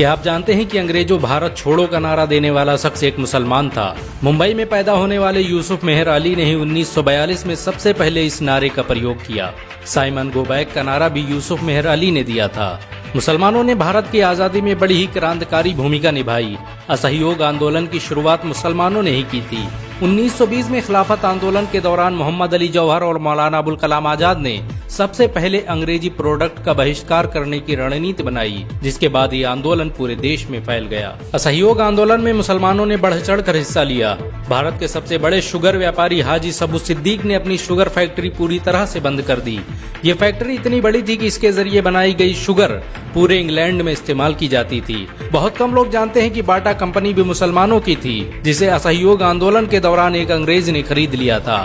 क्या आप जानते हैं कि अंग्रेजों भारत छोड़ो का नारा देने वाला शख्स एक मुसलमान था। मुंबई में पैदा होने वाले यूसुफ मेहर अली ने ही 1942 में सबसे पहले इस नारे का प्रयोग किया। साइमन गो बैक का नारा भी यूसुफ मेहर अली ने दिया था। मुसलमानों ने भारत की आजादी में बड़ी ही क्रांतिकारी भूमिका निभाई। असहयोग आंदोलन की शुरुआत मुसलमानों ने ही की थी। 1920 में खिलाफत आंदोलन के दौरान मोहम्मद अली जौहर और मौलाना अबुल कलाम आजाद ने सबसे पहले अंग्रेजी प्रोडक्ट का बहिष्कार करने की रणनीति बनाई, जिसके बाद ये आंदोलन पूरे देश में फैल गया। असहयोग आंदोलन में मुसलमानों ने बढ़ चढ़ कर हिस्सा लिया। भारत के सबसे बड़े शुगर व्यापारी हाजी सबू सिद्दीक ने अपनी शुगर फैक्ट्री पूरी तरह से बंद कर दी। ये फैक्ट्री इतनी बड़ी थी कि इसके जरिए बनाई गई शुगर पूरे इंग्लैंड में इस्तेमाल की जाती थी। बहुत कम लोग जानते हैं कि बाटा कंपनी भी मुसलमानों की थी, जिसे असहयोग आंदोलन के दौरान एक अंग्रेज ने खरीद लिया था।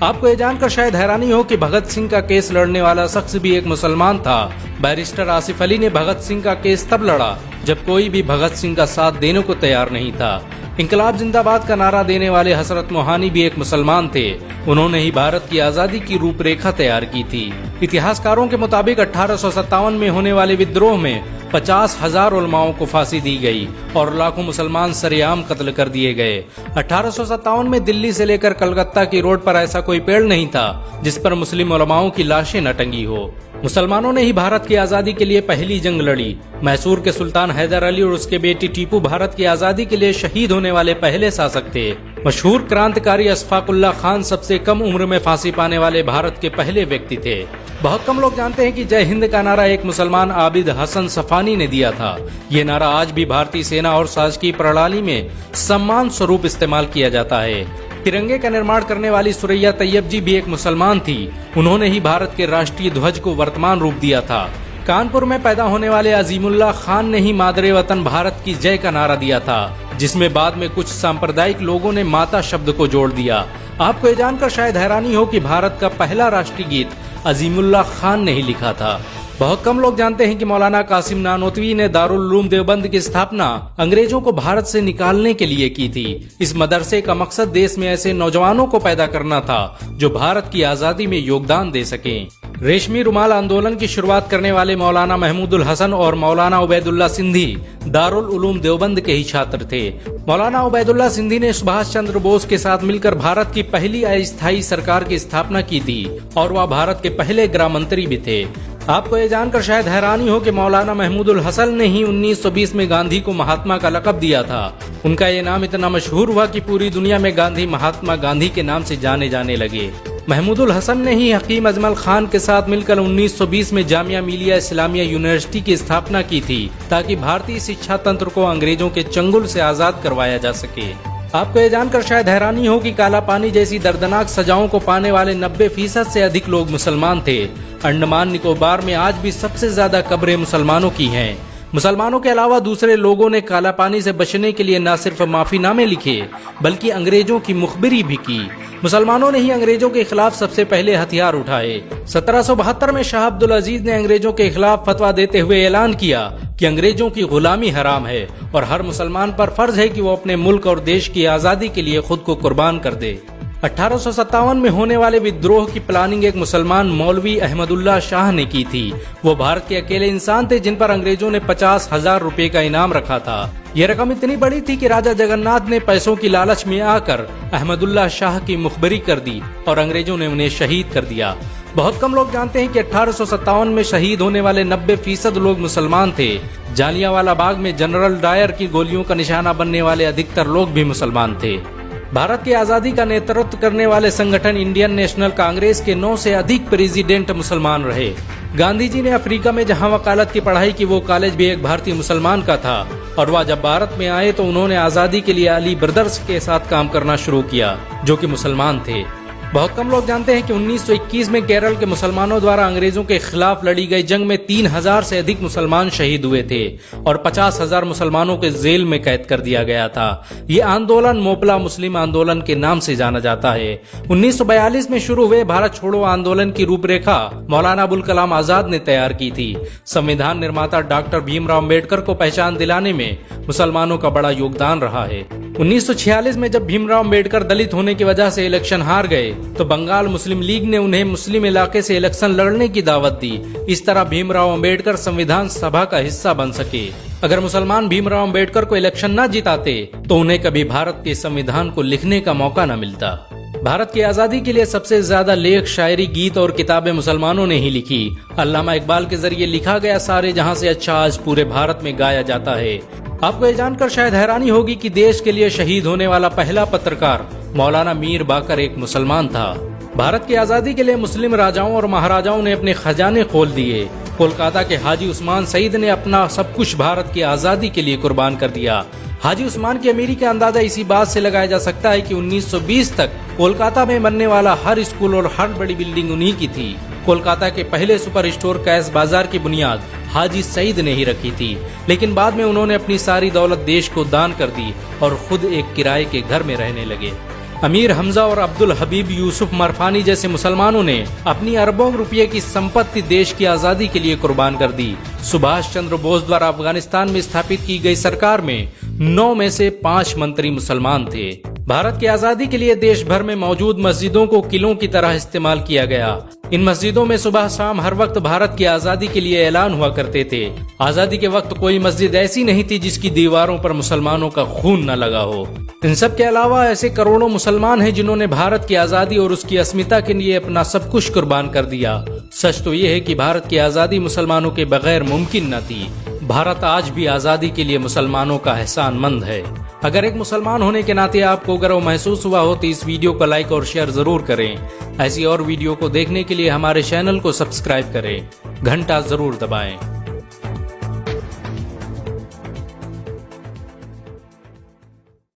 आपको ये जानकर शायद हैरानी हो कि भगत सिंह का केस लड़ने वाला शख्स भी एक मुसलमान था। बैरिस्टर आसिफ अली ने भगत सिंह का केस तब लड़ा जब कोई भी भगत सिंह का साथ देने को तैयार नहीं था। इंकलाब जिंदाबाद का नारा देने वाले हजरत मोहानी भी एक मुसलमान थे। उन्होंने ही भारत की आजादी की रूपरेखा तैयार की थी। इतिहासकारों के मुताबिक 1857 में होने वाले विद्रोह में 50,000 उलमाओं को फांसी दी गई और लाखों मुसलमान सरेआम कत्ल कर दिए गए। 1857 में दिल्ली से लेकर कलकत्ता की रोड पर ऐसा कोई पेड़ नहीं था जिस पर मुस्लिम उलमाओं की लाशें न टंगी हो। मुसलमानों ने ही भारत की आजादी के लिए पहली जंग लड़ी। मैसूर के सुल्तान हैदर अली और उसके बेटी टीपू भारत की आजादी के लिए शहीद होने वाले पहले शासक थे। मशहूर क्रांतिकारी अशफाकुल्लाह खान सबसे कम उम्र में फांसी पाने वाले भारत के पहले व्यक्ति थे। बहुत कम लोग जानते हैं कि जय हिंद का नारा एक मुसलमान आबिद हसन सफानी ने दिया था। ये नारा आज भी भारतीय सेना और शासकीय प्रणाली में सम्मान स्वरूप इस्तेमाल किया जाता है। तिरंगे का निर्माण करने वाली सुरैया तैयब जी भी एक मुसलमान थी। उन्होंने ही भारत के राष्ट्रीय ध्वज को वर्तमान रूप दिया था। कानपुर में पैदा होने वाले अजीमुल्लाह खान ने ही मादरे वतन भारत की जय का नारा दिया था, जिसमें बाद में कुछ सांप्रदायिक लोगों ने माता शब्द को जोड़ दिया। आपको ये जानकर शायद हैरानी हो कि भारत का पहला राष्ट्रीय गीत अजीमुल्लाह खान ने ही लिखा था। बहुत कम लोग जानते हैं कि मौलाना कासिम नानोतवी ने दारुल उलूम देवबंद की स्थापना अंग्रेजों को भारत से निकालने के लिए की थी। इस मदरसे का मकसद देश में ऐसे नौजवानों को पैदा करना था जो भारत की आजादी में योगदान दे सकें। रेशमी रुमाल आंदोलन की शुरुआत करने वाले मौलाना महमूदुल हसन और मौलाना उबैदुल्ला सिंधी दारुल उलूम देवबंद के ही छात्र थे। मौलाना उबैदुल्ला सिंधी ने सुभाष चंद्र बोस के साथ मिलकर भारत की पहली अस्थायी सरकार की स्थापना की थी और वह भारत के पहले गृह मंत्री भी थे। आपको ये जानकर शायद हैरानी हो कि मौलाना महमूदुल हसन ने ही 1920 में गांधी को महात्मा का लक़ब दिया था। उनका ये नाम इतना मशहूर हुआ कि पूरी दुनिया में गांधी महात्मा गांधी के नाम से जाने जाने लगे। महमूदुल हसन ने ही हकीम अजमल खान के साथ मिलकर 1920 में जामिया मिलिया इस्लामिया यूनिवर्सिटी की स्थापना की थी, ताकि भारतीय शिक्षा तंत्र को अंग्रेजों के चंगुल से आजाद करवाया जा सके। आपको ये जानकर शायद हैरानी हो कि काला पानी जैसी दर्दनाक सजाओं को पाने वाले 90% से अधिक लोग मुसलमान थे। अंडमान निकोबार में आज भी सबसे ज्यादा कब्रें मुसलमानों की हैं। मुसलमानों के अलावा दूसरे लोगों ने काला पानी से बचने के लिए न सिर्फ माफीनामे लिखे बल्कि अंग्रेजों की मुखबिरी भी की। मुसलमानों ने ही अंग्रेजों के खिलाफ सबसे पहले हथियार उठाए। 1772 में शाह अब्दुल अजीज ने अंग्रेजों के खिलाफ फतवा देते हुए ऐलान किया कि अंग्रेजों की गुलामी हराम है और हर मुसलमान पर फर्ज है कि वो अपने मुल्क और देश की आजादी के लिए खुद को कुर्बान कर दे। 1857 में होने वाले विद्रोह की प्लानिंग एक मुसलमान मौलवी अहमदुल्ला शाह ने की थी। वो भारत के अकेले इंसान थे जिन पर अंग्रेजों ने 50,000 रुपए का इनाम रखा था। ये रकम इतनी बड़ी थी कि राजा जगन्नाथ ने पैसों की लालच में आकर अहमदुल्ला शाह की मुखबिरी कर दी और अंग्रेजों ने उन्हें शहीद कर दिया। बहुत कम लोग जानते हैं कि 1857 में शहीद होने वाले 90% लोग मुसलमान थे। जालियांवाला बाग में जनरल डायर की गोलियों का निशाना बनने वाले अधिकतर लोग भी मुसलमान थे। भारत की आजादी का नेतृत्व करने वाले संगठन इंडियन नेशनल कांग्रेस के 9 से अधिक प्रेसिडेंट मुसलमान रहे। गांधी जी ने अफ्रीका में जहां वकालत की पढ़ाई की, वो कॉलेज भी एक भारतीय मुसलमान का था और वह जब भारत में आए तो उन्होंने आजादी के लिए अली ब्रदर्स के साथ काम करना शुरू किया, जो कि मुसलमान थे। बहुत कम लोग जानते हैं कि 1921 में केरल के मुसलमानों द्वारा अंग्रेजों के खिलाफ लड़ी गई जंग में 3,000 से अधिक मुसलमान शहीद हुए थे और 50,000 मुसलमानों के जेल में कैद कर दिया गया था। ये आंदोलन मोपला मुस्लिम आंदोलन के नाम से जाना जाता है। 1942 में शुरू हुए भारत छोड़ो आंदोलन की रूपरेखा मौलाना अबुल कलाम आजाद ने तैयार की थी। संविधान निर्माता डॉक्टर भीमराव अम्बेडकर को पहचान दिलाने में मुसलमानों का बड़ा योगदान रहा है। 1946 में जब भीमराव अम्बेडकर दलित होने की वजह से इलेक्शन हार गए तो बंगाल मुस्लिम लीग ने उन्हें मुस्लिम इलाके से इलेक्शन लड़ने की दावत दी। इस तरह भीमराव अम्बेडकर संविधान सभा का हिस्सा बन सके। अगर मुसलमान भीमराव अंबेडकर को इलेक्शन न जिताते तो उन्हें कभी भारत के संविधान को लिखने का मौका न मिलता। भारत की आजादी के लिए सबसे ज्यादा लेख, शायरी, गीत और किताबें मुसलमानों ने ही लिखी। अल्लामा इकबाल के जरिए लिखा गया सारे जहां से अच्छा आज पूरे भारत में गाया जाता है। आपको ये जानकर शायद हैरानी होगी कि देश के लिए शहीद होने वाला पहला पत्रकार मौलाना मीर बाकर एक मुसलमान था। भारत की आजादी के लिए मुस्लिम राजाओं और महाराजाओं ने अपने खजाने खोल दिए। कोलकाता के हाजी उस्मान सईद ने अपना सब कुछ भारत की आजादी के लिए कुर्बान कर दिया। हाजी उस्मान की अमीरी का अंदाजा इसी बात से लगाया जा सकता है कि 1920 तक कोलकाता में बनने वाला हर स्कूल और हर बड़ी बिल्डिंग उन्हीं की थी। कोलकाता के पहले सुपर स्टोर कैश बाजार की बुनियाद हाजी सईद ने ही रखी थी, लेकिन बाद में उन्होंने अपनी सारी दौलत देश को दान कर दी और खुद एक किराए के घर में रहने लगे। अमीर हमजा और अब्दुल हबीब यूसुफ मरफानी जैसे मुसलमानों ने अपनी अरबों रुपये की संपत्ति देश की आजादी के लिए कुर्बान कर दी। सुभाष चंद्र बोस द्वारा अफगानिस्तान में स्थापित की गई सरकार में 9 में से 5 मंत्री मुसलमान थे। भारत की आजादी के लिए देश भर में मौजूद मस्जिदों को किलों की तरह इस्तेमाल किया गया। इन मस्जिदों में सुबह शाम हर वक्त भारत की आजादी के लिए ऐलान हुआ करते थे। आजादी के वक्त कोई मस्जिद ऐसी नहीं थी जिसकी दीवारों पर मुसलमानों का खून न लगा हो। इन सब के अलावा ऐसे करोड़ों मुसलमान हैं जिन्होंने भारत की आजादी और उसकी अस्मिता के लिए अपना सब कुछ कुर्बान कर दिया। सच तो ये है कि भारत की आजादी मुसलमानों के बगैर मुमकिन न थी। भारत आज भी आजादी के लिए मुसलमानों का एहसानमंद है। अगर एक मुसलमान होने के नाते आपको गर्व महसूस हुआ हो तो इस वीडियो को लाइक और शेयर जरूर करें। ऐसी और वीडियो को देखने के लिए हमारे चैनल को सब्सक्राइब करें, घंटा जरूर दबाएं।